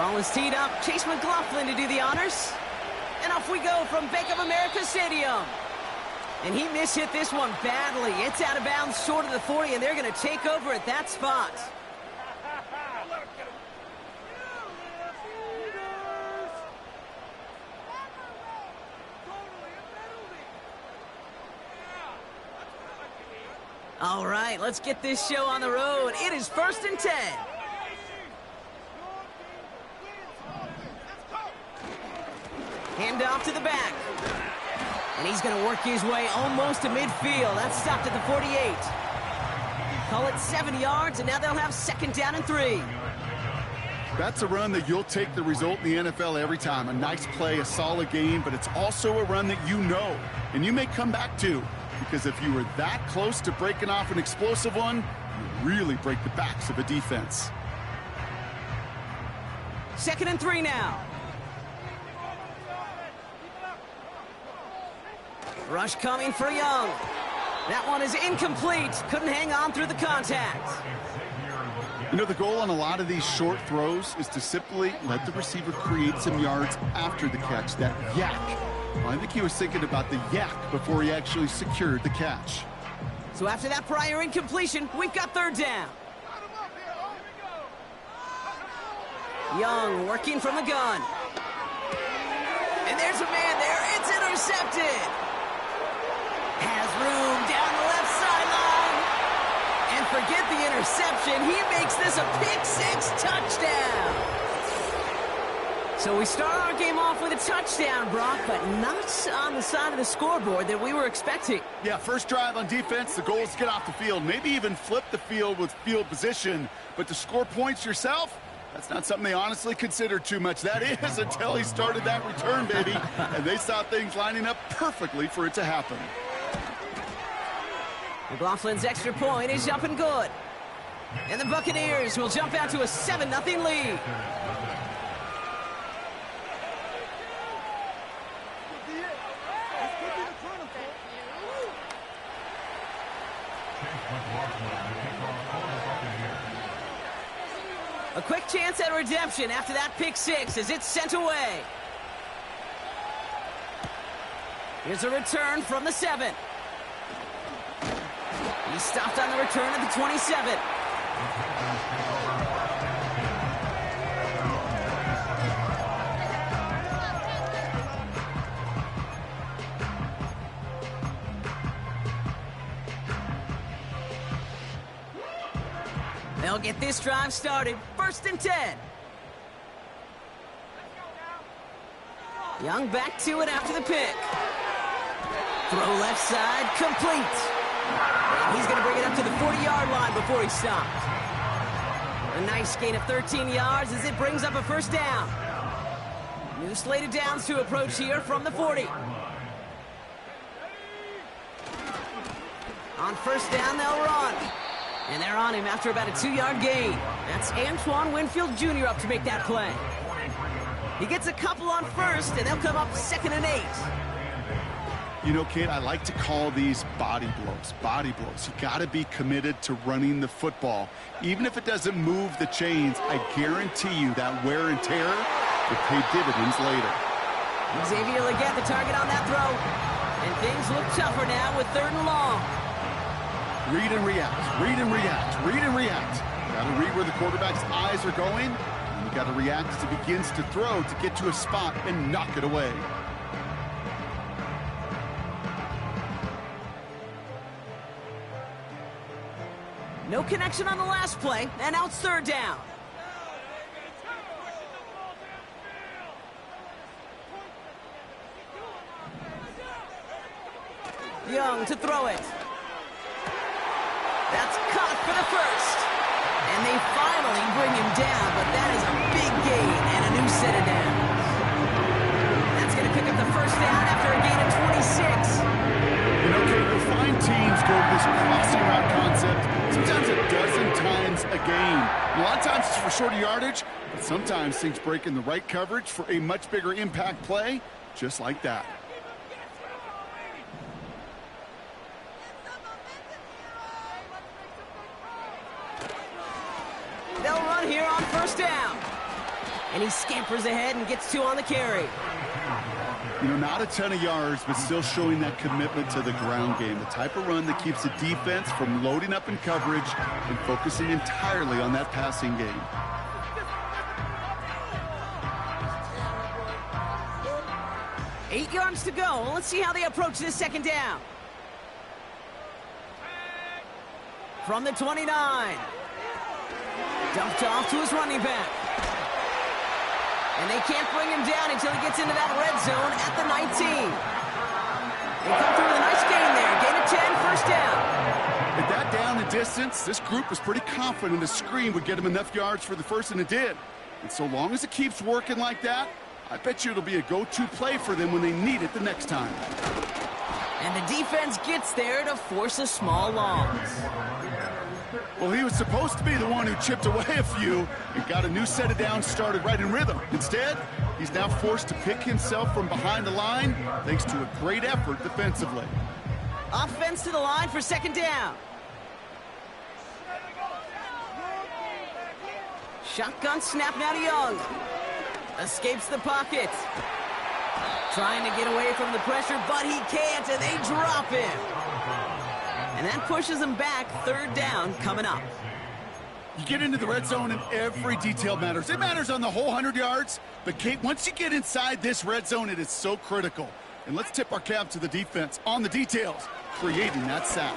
Ball is teed up. Chase McLaughlin to do the honors. And off we go from Bank of America Stadium. And he mishit this one badly. It's out of bounds short of the 40, and they're going to take over at that spot. All right, let's get this show on the road. It is 1st and 10. Hand off to the back. And he's going to work his way almost to midfield. That's stopped at the 48. Call it 7 yards, and now they'll have 2nd down and 3. That's a run that you'll take the result in the NFL every time. A nice play, a solid game, but it's also a run that you know, and you may come back to. Because if you were that close to breaking off an explosive one, you really break the backs of a defense. 2nd and 3 now. Rush coming for Young. That one is incomplete. Couldn't hang on through the contact. You know, the goal on a lot of these short throws is to simply let the receiver create some yards after the catch, that yak. Well, I think he was thinking about the yak before he actually secured the catch. So after that prior incompletion, we've got 3rd down. Young working from the gun. And there's a man there. It's intercepted. Has room down the left sideline. And forget the interception. He makes this a pick-6 touchdown. So we start our game off with a touchdown, Brock, but not on the side of the scoreboard that we were expecting. Yeah, first drive on defense, the goal is to get off the field, maybe even flip the field with field position. But to score points yourself, that's not something they honestly considered too much. That is until he started that return, baby. And they saw things lining up perfectly for it to happen. McLaughlin's extra point is up and good. And the Buccaneers will jump out to a 7-0 lead. A quick chance at redemption after that pick-6 as it's sent away. Here's a return from the 7. He stopped on the return at the 27. They'll get this drive started. 1st and 10. Young back to it after the pick. Throw left side, complete. And he's going to bring it up to the 40-yard line before he stopped. A nice gain of 13 yards as it brings up a 1st down. New slate of downs to approach here from the 40. On 1st down, they'll run. And they're on him after about a 2-yard gain. That's Antoine Winfield Jr. up to make that play. He gets a couple on 1st, and they'll come up 2nd and 8. You know, kid, I like to call these body blows. Body blows. You got to be committed to running the football. Even if it doesn't move the chains, I guarantee you that wear and tear will pay dividends later. Xavier Legette, the target on that throw. And things look tougher now with 3rd and long. Read and react, read and react, read and react. Got to read where the quarterback's eyes are going, and you got to react as he begins to throw to get to a spot and knock it away. No connection on the last play, and now it's 3rd down. Young to throw it. That's caught for the 1st. And they finally bring him down, but that is a big gain and a new set of downs. That's going to pick up the 1st down after a gain of 26. You know, Kate, you'll find teams go to this crossing route concept sometimes a dozen times a game. A lot of times it's for shorter yardage, but sometimes things break in the right coverage for a much bigger impact play, just like that. They'll run here on 1st down. And he scampers ahead and gets 2 on the carry. You know, not a ton of yards, but still showing that commitment to the ground game. The type of run that keeps the defense from loading up in coverage and focusing entirely on that passing game. Eight yards to go. Let's see how they approach this second down. From the 29. Dumped off to his running back. And they can't bring him down until he gets into that red zone at the 19. They come through with a nice gain there. Gain of 10, first down. At that down and distance, this group was pretty confident the screen would get him enough yards for the first, and it did. And so long as it keeps working like that, I bet you it'll be a go-to play for them when they need it the next time. And the defense gets there to force a small loss. Well, he was supposed to be the one who chipped away a few and got a new set of downs started right in rhythm. Instead, he's now forced to pick himself from behind the line thanks to a great effort defensively. Offense to the line for second down. Shotgun snap now to Young. Escapes the pocket. Trying to get away from the pressure, but he can't, and they drop him. And that pushes him back. Third down coming up. You get into the red zone and every detail matters. It matters on the whole 100 yards. But, Kate, once you get inside this red zone, it is so critical. And let's tip our cap to the defense on the details, creating that sack.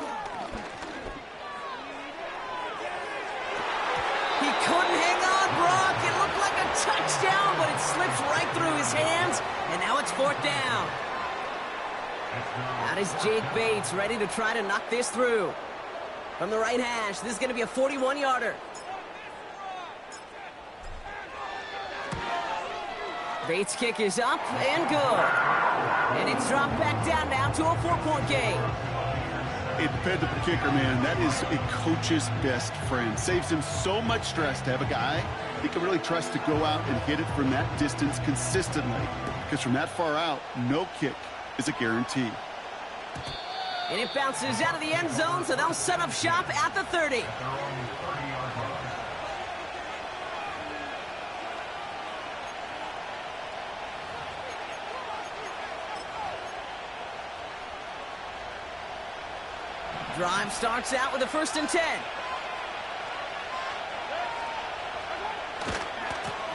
He couldn't hang on, Brock. It looked like a touchdown, but it slips right through his hands. And now it's fourth down. That is Jake Bates ready to try to knock this through. From the right hash, this is going to be a 41-yarder. Bates' kick is up and good. And it's dropped back down now to a 4-point game. A dependable kicker, man. That is a coach's best friend. Saves him so much stress to have a guy he can really trust to go out and hit it from that distance consistently. Because from that far out, no kick is a guarantee. And it bounces out of the end zone, so they'll set up shop at the 30. Drive starts out with a 1st and 10.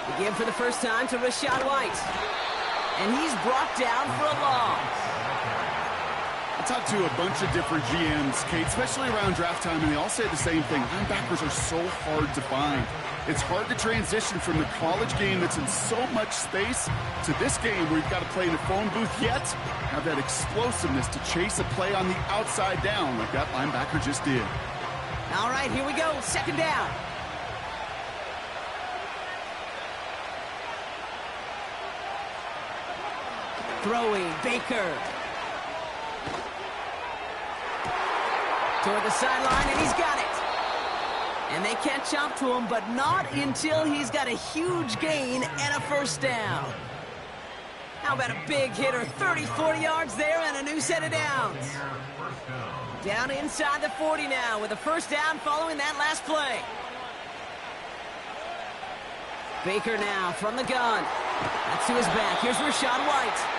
The give for the first time to Rachaad White. And he's brought down for a loss. I talked to a bunch of different GMs, Kate, especially around draft time, and they all say the same thing. Linebackers are so hard to find. It's hard to transition from the college game that's in so much space to this game where you've got to play in a phone booth, yet have that explosiveness to chase a play on the outside down like that linebacker just did. All right, here we go. Second down. Throwing, Baker. Toward the sideline, and he's got it. And they catch up to him, but not until he's got a huge gain and a first down. How about a big hitter, 30, 40 yards there and a new set of downs. Down inside the 40 now with a first down following that last play. Baker now from the gun. That's to his back. Here's Rachaad White.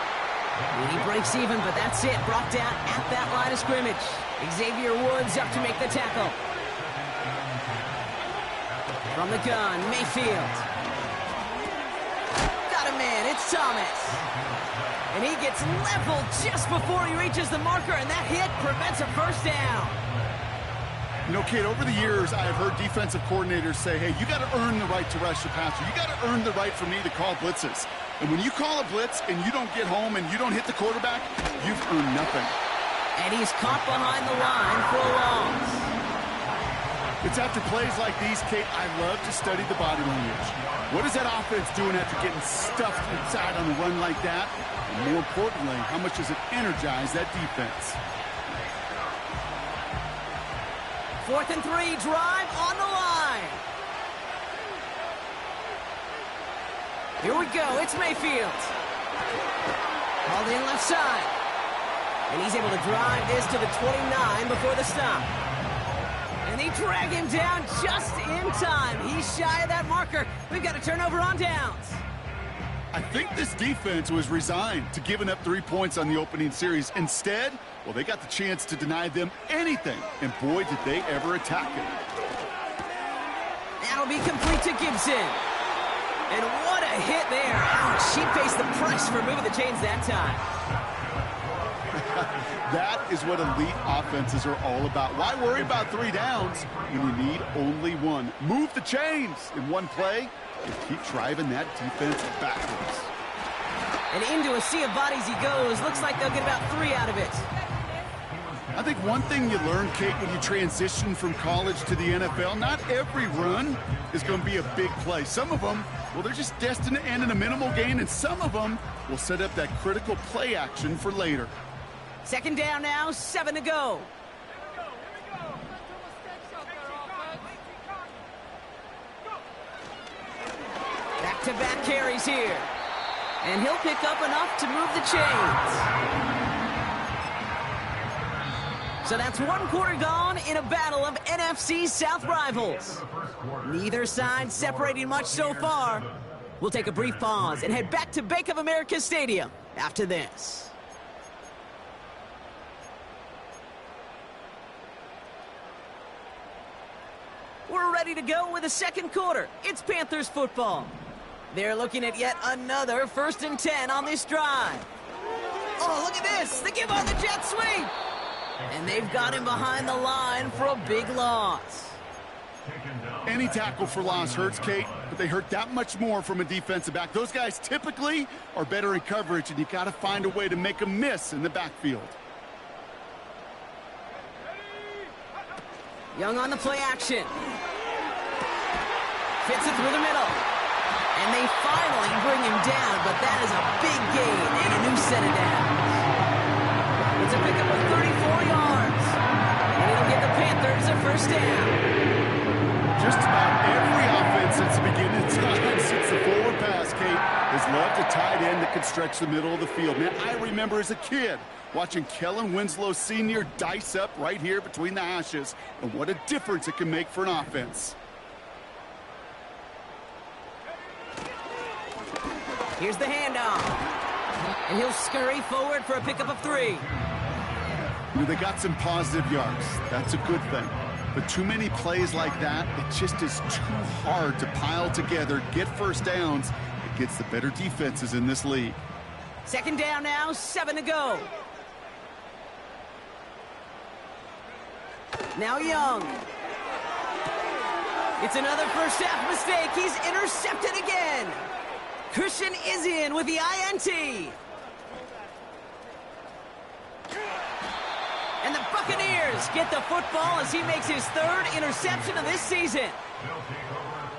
And he breaks even, but that's it. Brought down at that line of scrimmage. Xavier Woods up to make the tackle. From the gun, Mayfield. Got him in, it's Thomas. And he gets leveled just before he reaches the marker, and that hit prevents a first down. You know, Kate, over the years, I have heard defensive coordinators say, hey, you got to earn the right to rush the passer. You got to earn the right for me to call blitzes. And when you call a blitz and you don't get home and you don't hit the quarterback, you've earned nothing. And he's caught behind the line for a loss. It's after plays like these, Kate, I love to study the body language. What is that offense doing after getting stuffed inside on a run like that? And more importantly, how much does it energize that defense? 4th and 3, drive on the line. Here we go, it's Mayfield. Called in left side. And he's able to drive this to the 29 before the stop. And they drag him down just in time. He's shy of that marker. We've got a turnover on downs. I think this defense was resigned to giving up 3 points on the opening series. Instead, well, they got the chance to deny them anything. And boy, did they ever attack it. That'll be complete to Gibson. And what a hit there. Ouch, she faced the press for moving the chains that time. That is what elite offenses are all about. Why worry about 3 downs when you need only 1? Move the chains in one play and keep driving that defense backwards. And into a sea of bodies he goes. Looks like they'll get about 3 out of it. I think one thing you learn, Kate, when you transition from college to the NFL, not every run is going to be a big play. Some of them, well, they're just destined to end in a minimal gain, and some of them will set up that critical play action for later. Second down now, 7 to go. Back-to-back carries here. And he'll pick up enough to move the chains. So that's 1 quarter gone in a battle of NFC South rivals. Neither side separating much so far. We'll take a brief pause and head back to Bank of America Stadium after this. We're ready to go with the second quarter. It's Panthers football. They're looking at yet another 1st and 10 on this drive. Oh, look at this. They give on the jet sweep. And they've got him behind the line for a big loss. Any tackle for loss hurts, Kate, but they hurt that much more from a defensive back. Those guys typically are better in coverage, and you got to find a way to make them miss in the backfield. Young on the play action. Fits it through the middle. And they finally bring him down, but that is a big gain and a new set of downs. It's a pickup of 34 yards. And it'll give the Panthers a 1st down. Just about every offense since the beginning of time, since the forward pass, Kate, has loved a tight end that can stretch the middle of the field. Man, I remember as a kid watching Kellen Winslow Sr. dice up right here between the hashes, and what a difference it can make for an offense. Here's the handoff. And he'll scurry forward for a pickup of 3. You know, they got some positive yards. That's a good thing. But too many plays like that, it just is too hard to pile together, get 1st downs. It gets the better defenses in this league. Second down now, 7 to go. Now Young. It's another first half mistake. He's intercepted again. Christian is in with the INT. And the Buccaneers get the football as he makes his 3rd interception of this season.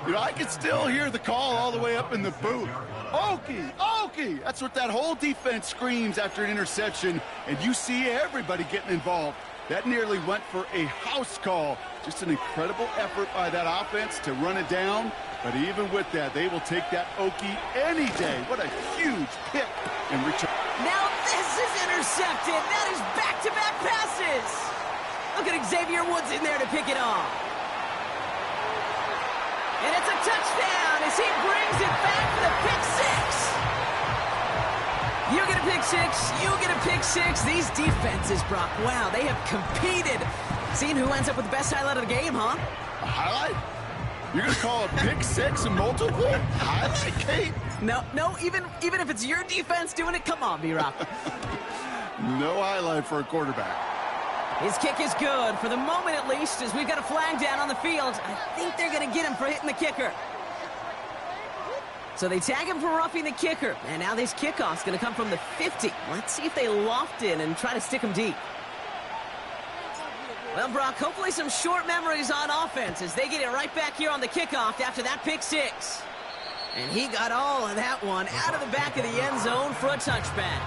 You know, I can still hear the call all the way up in the booth. Okie, Okie! That's what that whole defense screams after an interception, and you see everybody getting involved. That nearly went for a house call. Just an incredible effort by that offense to run it down. But even with that, they will take that Okie any day. What a huge pick and return. Now this is intercepted. That is back-to-back passes. Look at Xavier Woods in there to pick it off. And it's a touchdown as he brings it back for the pick 6. You get a pick 6, you get a pick 6. These defenses, Brock, wow, they have competed. Seeing who ends up with the best highlight of the game, huh? A highlight? You're going to call a pick 6 and multiple? Highlight, Kate? No, even if it's your defense doing it, come on, B-Rock. No highlight for a quarterback. His kick is good, for the moment at least, as we've got a flag down on the field. I think they're going to get him for hitting the kicker. So they tag him for roughing the kicker, and now this kickoff's going to come from the 50. Let's see if they loft in and try to stick him deep. Well, Brock, hopefully some short memories on offense as they get it right back here on the kickoff after that pick 6. And he got all of that one out of the back of the end zone for a touchback.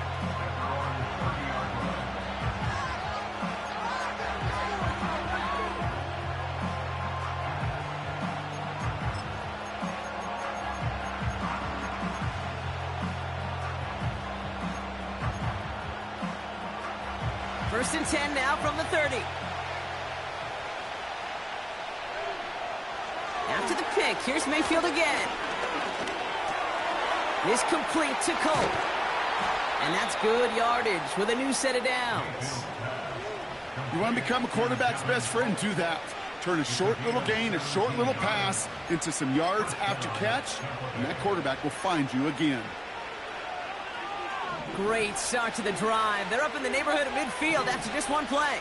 First and 10 now from the 30. After the pick, here's Mayfield again. Is complete to Cole. And that's good yardage with a new set of downs. You want to become a quarterback's best friend, do that. Turn a short little gain, a short little pass into some yards after catch, and that quarterback will find you again. Great start to the drive. They're up in the neighborhood of midfield after just one play.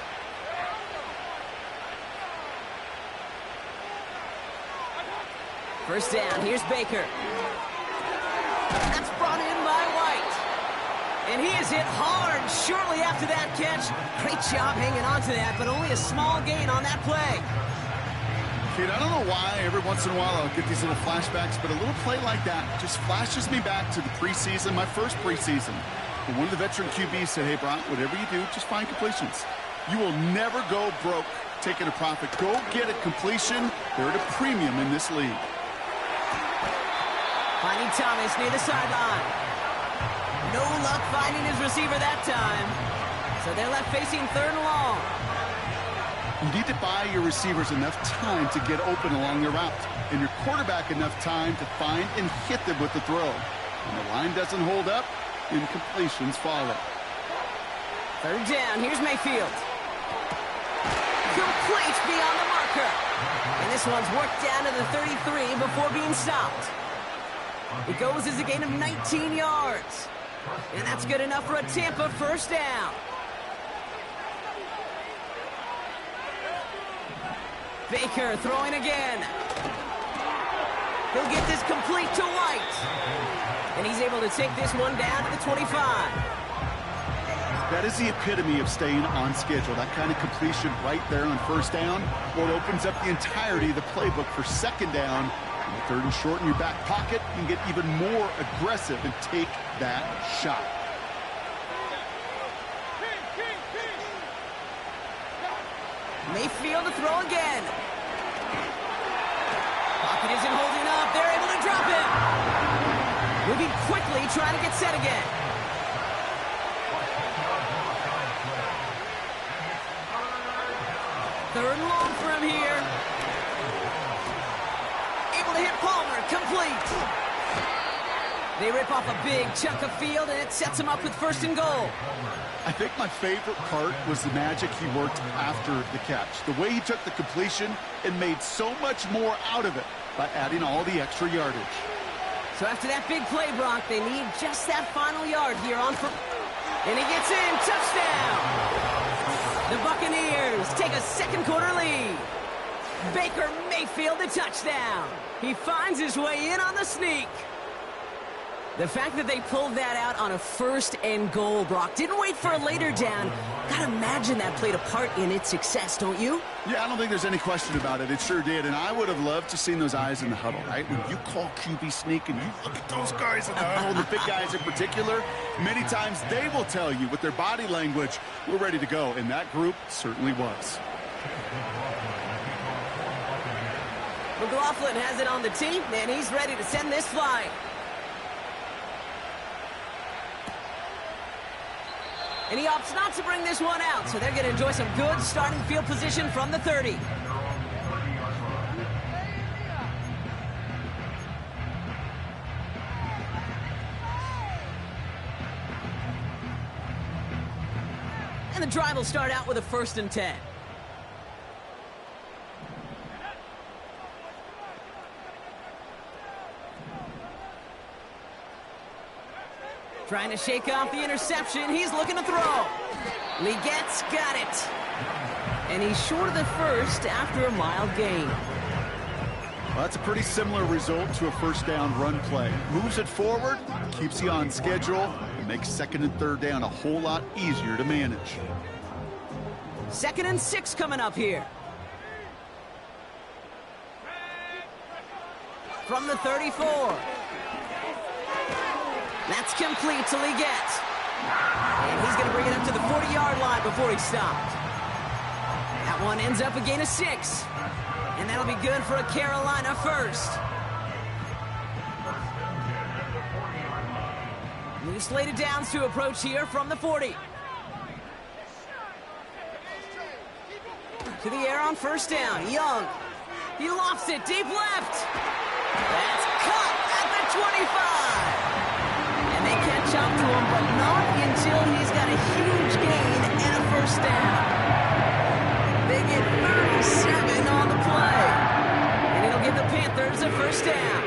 First down, here's Baker. That's brought in by White. And he is hit hard shortly after that catch. Great job hanging on to that, but only a small gain on that play. Kid, I don't know why every once in a while I'll get these little flashbacks, but a little play like that just flashes me back to the preseason, my first preseason. And one of the veteran QBs said, hey, Brock, whatever you do, just find completions. You will never go broke taking a profit. Go get a completion. They're at a premium in this league. Finding Thomas near the sideline. No luck finding his receiver that time. So they're left facing third and long. You need to buy your receivers enough time to get open along their route, and your quarterback enough time to find and hit them with the throw. When the line doesn't hold up, incompletions follow. Third down, here's Mayfield. Complete beyond the marker. And this one's worked down to the 33 before being stopped. It goes as a gain of 19 yards. And that's good enough for a Tampa first down. Baker throwing again. He'll get this complete to White. And he's able to take this one down to the 25. That is the epitome of staying on schedule. That kind of completion right there on first down. Well, it opens up the entirety of the playbook for second down. And third and short in your back pocket, you can get even more aggressive and take that shot. Mayfield to throw again. Pocket isn't holding up. They're able to drop him. Moving quickly, trying to get set again. Third and long for him here. Able to hit Palmer, complete. They rip off a big chunk of field, and it sets him up with first and goal. I think my favorite part was the magic he worked after the catch. The way he took the completion and made so much more out of it by adding all the extra yardage. So after that big play, Brock, they need just that final yard here on for... And he gets in, touchdown! The Buccaneers take a second quarter lead. Baker Mayfield the touchdown. He finds his way in on the sneak. The fact that they pulled that out on a first and goal, Brock, didn't wait for a later down. Gotta imagine that played a part in its success, don't you? Yeah, I don't think there's any question about it. It sure did, and I would have loved to seen those eyes in the huddle, right? When you call QB sneak and you look at those guys in the huddle, the big guys in particular, many times they will tell you with their body language, we're ready to go, and that group certainly was. McLaughlin has it on the tee, and he's ready to send this flying. And he opts not to bring this one out, so they're going to enjoy some good starting field position from the 30. And the drive will start out with a 1st and 10. Trying to shake off the interception. He's looking to throw. Legette's got it. And he's short of the first after a mild gain. Well, that's a pretty similar result to a first down run play. Moves it forward, keeps you on schedule, and makes second and third down a whole lot easier to manage. 2nd and 6 coming up here. From the 34. That's complete to Legette. And he's going to bring it up to the 40-yard line before he's stopped. That one ends up a gain of 6. And that'll be good for a Carolina first. New slated downs to approach here from the 40. To the air on first down. Young. He lofts it deep left. That's caught at the 25. And they catch up to him, but not until he's got a huge gain and a first down. They get 37 on the play. And it'll give the Panthers a first down.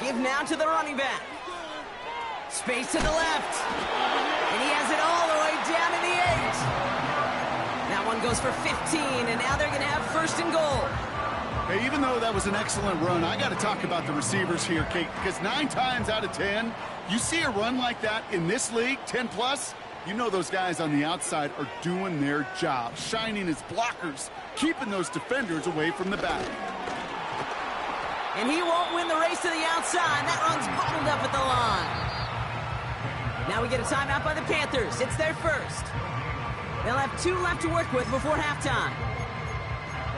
Give now to the running back. Space to the left. And he has it all the way down to the 8. That one goes for 15, and now they're going to have first and goal. Hey, even though that was an excellent run, I got to talk about the receivers here, Kate, because 9 times out of 10, you see a run like that in this league, 10+, you know those guys on the outside are doing their job, shining as blockers, keeping those defenders away from the back. And he won't win the race to the outside. That run's bottled up at the line. Now we get a timeout by the Panthers. It's their first. They'll have 2 left to work with before halftime.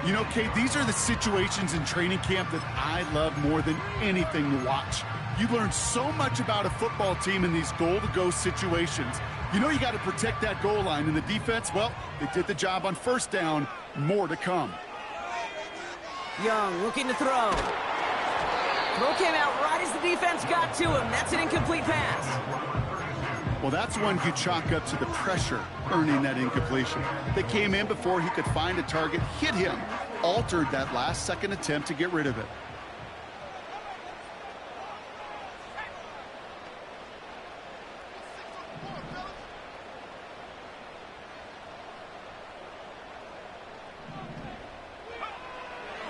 You know, Kate, these are the situations in training camp that I love more than anything to watch. You learn so much about a football team in these goal-to-go situations. You know you got to protect that goal line, and the defense, well, they did the job on first down. More to come. Young looking to throw. Throw came out right as the defense got to him. That's an incomplete pass. Well, that's one you chalk up to the pressure earning that incompletion. They came in before he could find a target, hit him, altered that last-second attempt to get rid of it.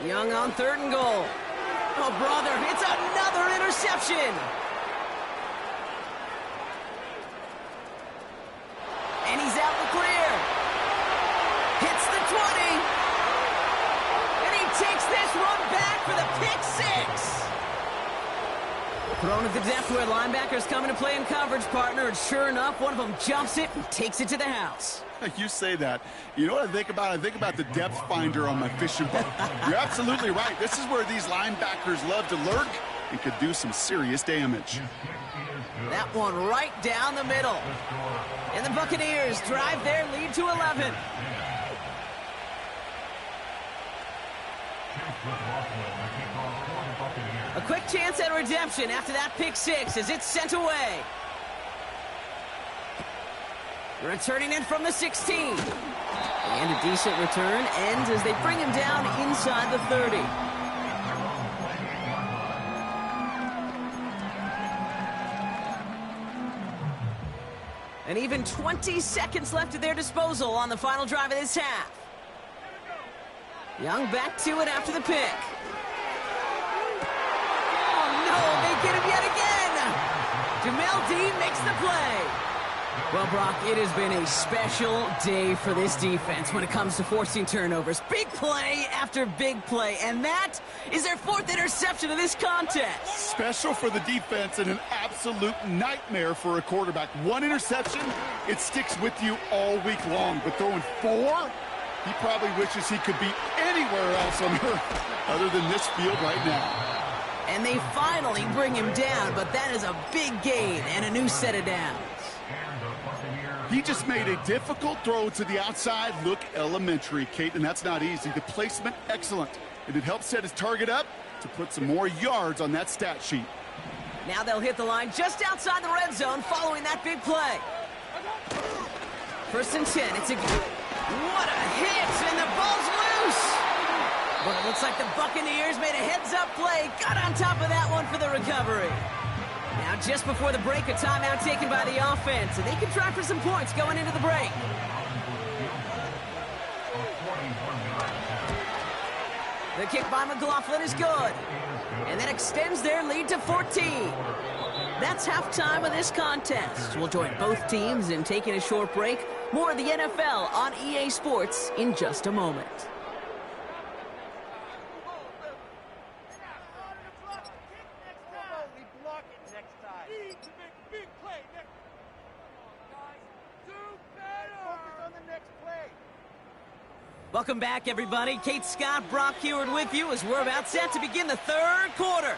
Young on 3rd and goal. Oh, brother, it's another interception. And he's out the clear. Hits the 20. And he takes this one back for the pick 6. Thrown at the depth where linebackers come into play in coverage, partner. And sure enough, one of them jumps it and takes it to the house. You say that. You know what I think about? I think about the depth finder on my fishing boat. You're absolutely right. This is where these linebackers love to lurk and could do some serious damage. That one right down the middle. And the Buccaneers drive their lead to 11. A quick chance at redemption after that pick 6 as it's sent away. Returning in from the 16. And a decent return ends as they bring him down inside the 30. And even 20 seconds left at their disposal on the final drive of this half. Young back to it after the pick. Oh no, they get him yet again. Jamel D makes the play. Well, Brock, it has been a special day for this defense when it comes to forcing turnovers. Big play after big play, and that is their 4th interception of this contest. Special for the defense and an absolute nightmare for a quarterback. 1 interception, it sticks with you all week long, but throwing 4, he probably wishes he could be anywhere else on earth other than this field right now. And they finally bring him down, but that is a big gain and a new set of downs. He just made a difficult throw to the outside look elementary, Kate, and that's not easy. The placement, excellent. And it helps set his target up to put some more yards on that stat sheet. Now they'll hit the line just outside the red zone following that big play. 1st and 10. It's a... What a hit, and the ball's loose. But it looks like the Buccaneers made a heads-up play, got on top of that one for the recovery. Now, just before the break, a timeout taken by the offense, and they can try for some points going into the break. The kick by McLaughlin is good, and that extends their lead to 14. That's halftime of this contest. We'll join both teams in taking a short break. More of the NFL on EA Sports in just a moment. Welcome back, everybody. Kate Scott, Brock Heward with you as we're about set to begin the 3rd quarter.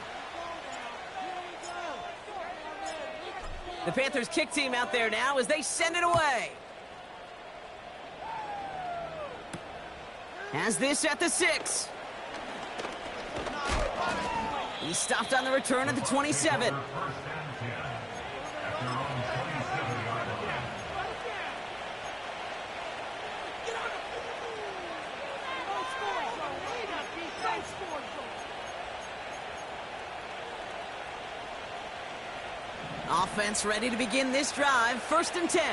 The Panthers kick team out there now as they send it away. Has this at the 6. He stopped on the return at the 27. Offense ready to begin this drive. 1st and 10.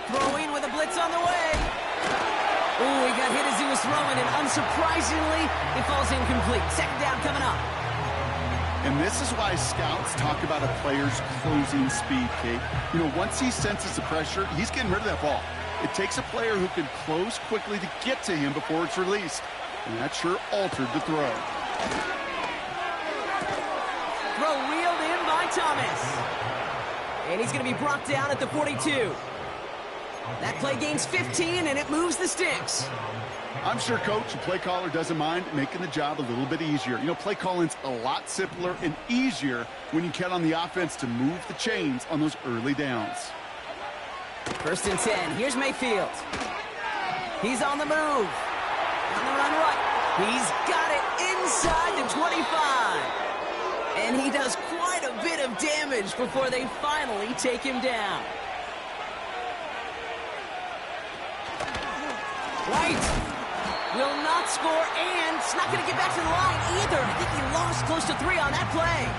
Throwing with a blitz on the way. Ooh, he got hit as he was throwing, and unsurprisingly, it falls incomplete. 2nd down coming up. And this is why scouts talk about a player's closing speed, Kate. You know, once he senses the pressure, he's getting rid of that ball. It takes a player who can close quickly to get to him before it's released. And that sure altered the throw. Throw reeled in by Thomas. And he's going to be brought down at the 42. That play gains 15, and it moves the sticks. I'm sure coach and play caller doesn't mind making the job a little bit easier. You know, play calling's a lot simpler and easier when you count on the offense to move the chains on those early downs. 1st and 10. Here's Mayfield. He's on the move. On the run right. He's got it inside the 25. And he does quite a bit of damage before they finally take him down. White will not score, and it's not going to get back to the line either. I think he lost close to 3 on that play.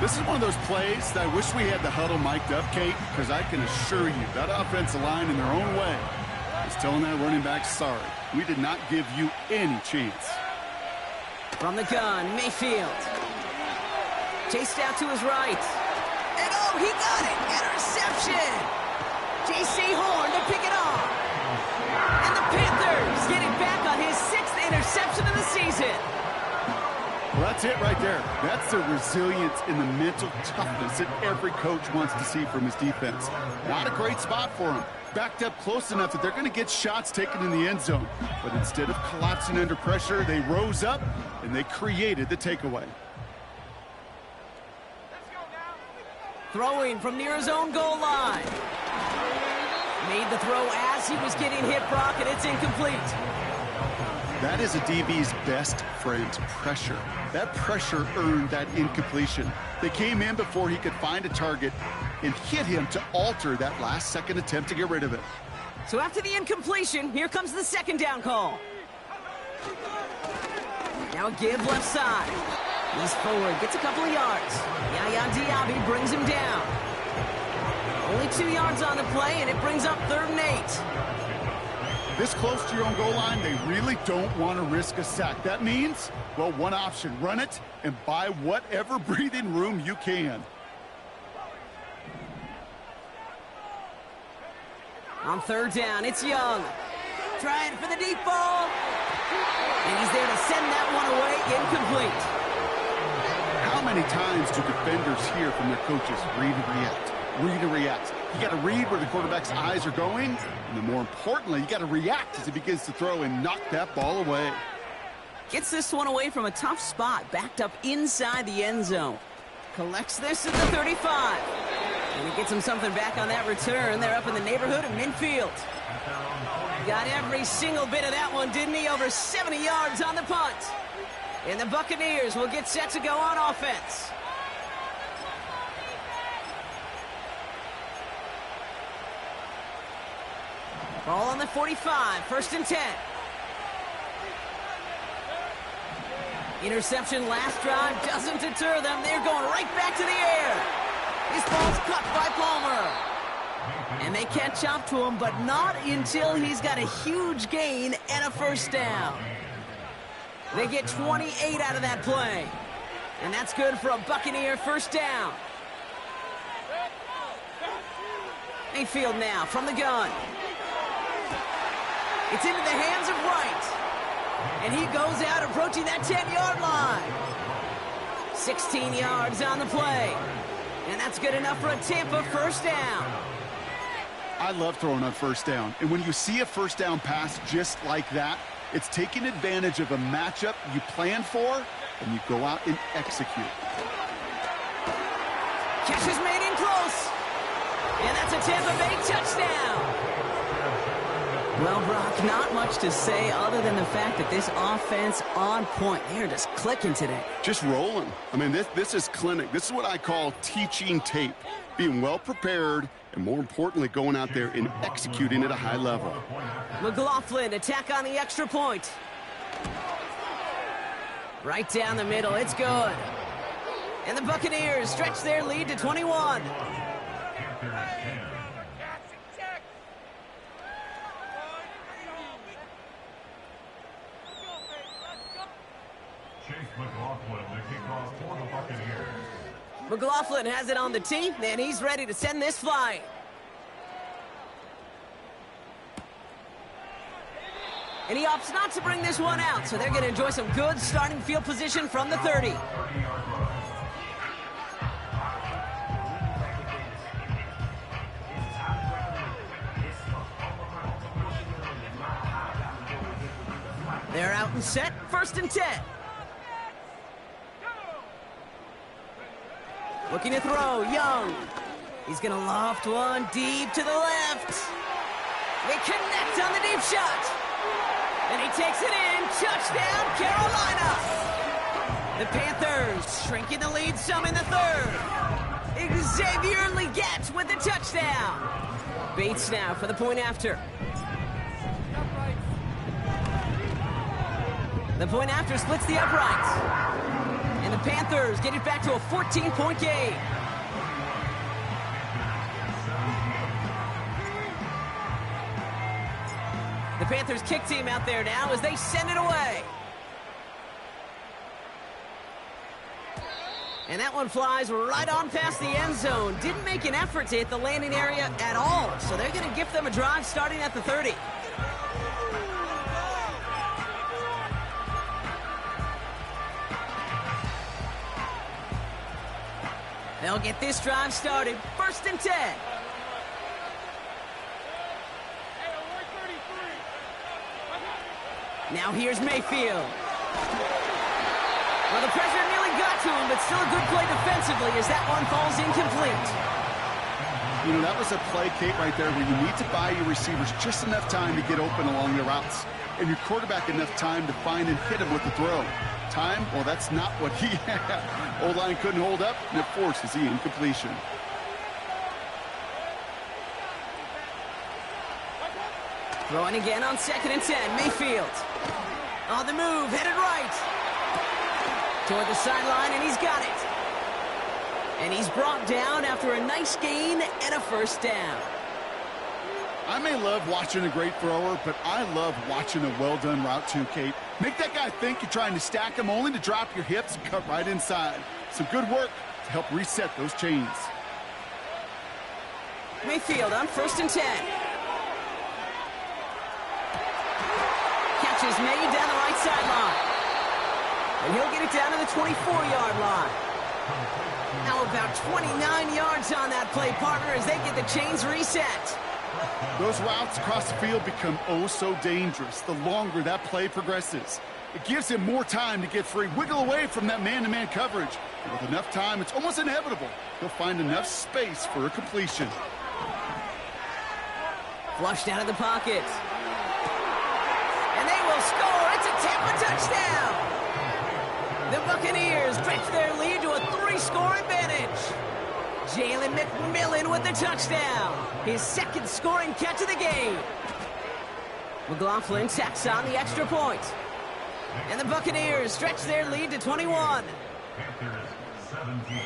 This is one of those plays that I wish we had the huddle mic'd up, Kate, because I can assure you that offensive line in their own way is telling that running back, sorry, we did not give you any chance. From the gun, Mayfield. Chased out to his right. And oh, he got it! Interception! J.C. Horn to pick it off. And the Panthers getting back on his 6th interception of the season. Well, that's it right there. That's the resilience and the mental toughness that every coach wants to see from his defense. Not a great spot for him. Backed up close enough that they're going to get shots taken in the end zone. But instead of collapsing under pressure, they rose up and they created the takeaway. Throwing from near his own goal line. Made the throw as he was getting hit, Brock, and it's incomplete. That is a DB's best friend, pressure. That pressure earned that incompletion. They came in before he could find a target and hit him to alter that last-second attempt to get rid of it. So after the incompletion, here comes the 2nd down call. Now give left side. He's forward, gets a couple of yards. Yaya Diaby brings him down. Only 2 yards on the play, and it brings up 3rd and 8. This close to your own goal line, they really don't want to risk a sack. That means, well, one option, run it and buy whatever breathing room you can. On 3rd down, it's Young. Trying for the deep ball. And he's there to send that one away, incomplete. How many times do defenders hear from their coaches, read and react, read and react? You got to read where the quarterback's eyes are going, and then more importantly, you got to react as he begins to throw and knock that ball away. Gets this one away from a tough spot, backed up inside the end zone. Collects this at the 35. And he gets him something back on that return. They're up in the neighborhood of midfield. Got every single bit of that one, didn't he? Over 70 yards on the punt. And the Buccaneers will get set to go on offense. Ball on the 45, 1st and 10. Interception last drive doesn't deter them. They're going right back to the air. This ball's cut by Palmer. And they catch up to him, but not until he's got a huge gain and a 1st down. They get 28 out of that play. And that's good for a Buccaneer 1st down. Mayfield now from the gun. It's into the hands of Wright. And he goes out approaching that 10-yard line. 16 yards on the play. And that's good enough for a Tampa 1st down. I love throwing on 1st down. And when you see a 1st down pass just like that, it's taking advantage of a matchup you planned for and you go out and execute. Catch is made in close. And that's a Tampa Bay touchdown. Well, Brock, not much to say other than the fact that this offense on point. They're just clicking today. Just rolling. I mean, this is clinic. This is what I call teaching tape. Being well prepared, and more importantly, going out there and executing at a high level. McLaughlin, attack on the extra point. Right down the middle, it's good. And the Buccaneers stretch their lead to 21. McLaughlin, the kickoff for the Buccaneers. McLaughlin has it on the tee, and he's ready to send this flying. And he opts not to bring this one out, so they're going to enjoy some good starting field position from the 30. They're out and set, 1st and 10. Looking to throw, Young. He's going to loft one deep to the left. They connect on the deep shot. And he takes it in. Touchdown, Carolina. The Panthers shrinking the lead some in the 3rd. Xavier Legette with the touchdown. Bates now for the point after. The point after splits the uprights. And the Panthers get it back to a 14-point game. The Panthers kick team out there now as they send it away. And that one flies right on past the end zone. Didn't make an effort to hit the landing area at all. So they're going to gift them a drive starting at the 30. They'll get this drive started. 1st and 10. Now here's Mayfield. Well, the pressure nearly got to him, but still a good play defensively as that one falls incomplete. You know, that was a play, Kate, right there where you need to buy your receivers just enough time to get open along the routes. And your quarterback enough time to find and hit him with the throw. Time? Well, that's not what he had. O-line couldn't hold up, and it forces the incompletion. Throwing again on 2nd and 10. Mayfield. On the move, headed right. Toward the sideline, and he's got it. And he's brought down after a nice gain and a 1st down. I may love watching a great thrower, but I love watching a well-done route too, Kate. Make that guy think you're trying to stack him only to drop your hips and cut right inside. Some good work to help reset those chains. Mayfield on 1st and 10. Catch is made down the right sideline. And he'll get it down to the 24-yard line. Now about 29 yards on that play, partner, as they get the chains reset. Those routes across the field become oh so dangerous the longer that play progresses. It gives him more time to get free, wiggle away from that man-to-man coverage. And with enough time, it's almost inevitable. He'll find enough space for a completion. Flushed out of the pocket. And they will score. It's a Tampa touchdown. The Buccaneers stretch their lead to a 3-score advantage. Jalen McMillan with the touchdown. His 2nd scoring catch of the game. McLaughlin tacks on the extra point. And the Buccaneers stretch their lead to 21. Panthers 17.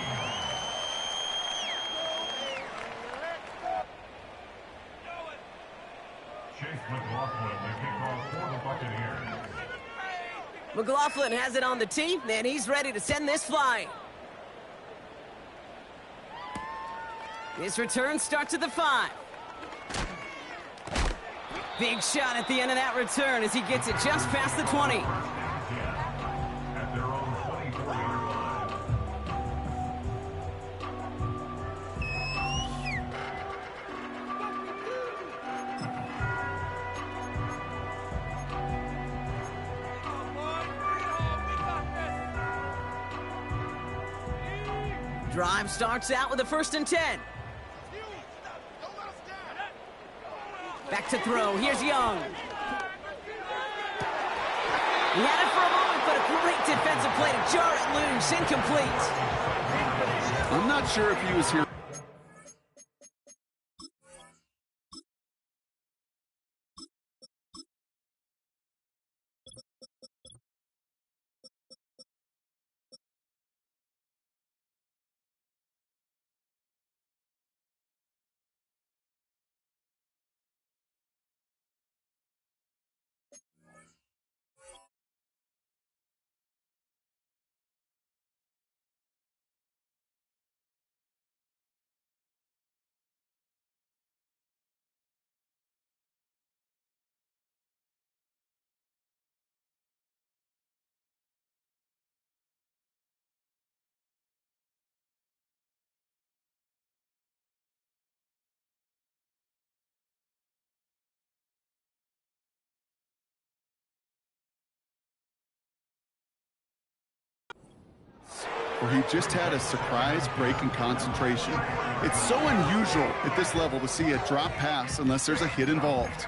Chase McLaughlin, the kickoff for the Buccaneers. McLaughlin has it on the tee, and he's ready to send this flying. His return starts at the 5. Big shot at the end of that return as he gets it just past the 20. At their own 24-yard line. Drive starts out with a 1st and 10. Back to throw. Here's Young. He had it for a moment, but a great defensive play to jar it loose. Incomplete. I'm not sure if he was here. Where he just had a surprise break in concentration. It's so unusual at this level to see a drop pass unless there's a hit involved.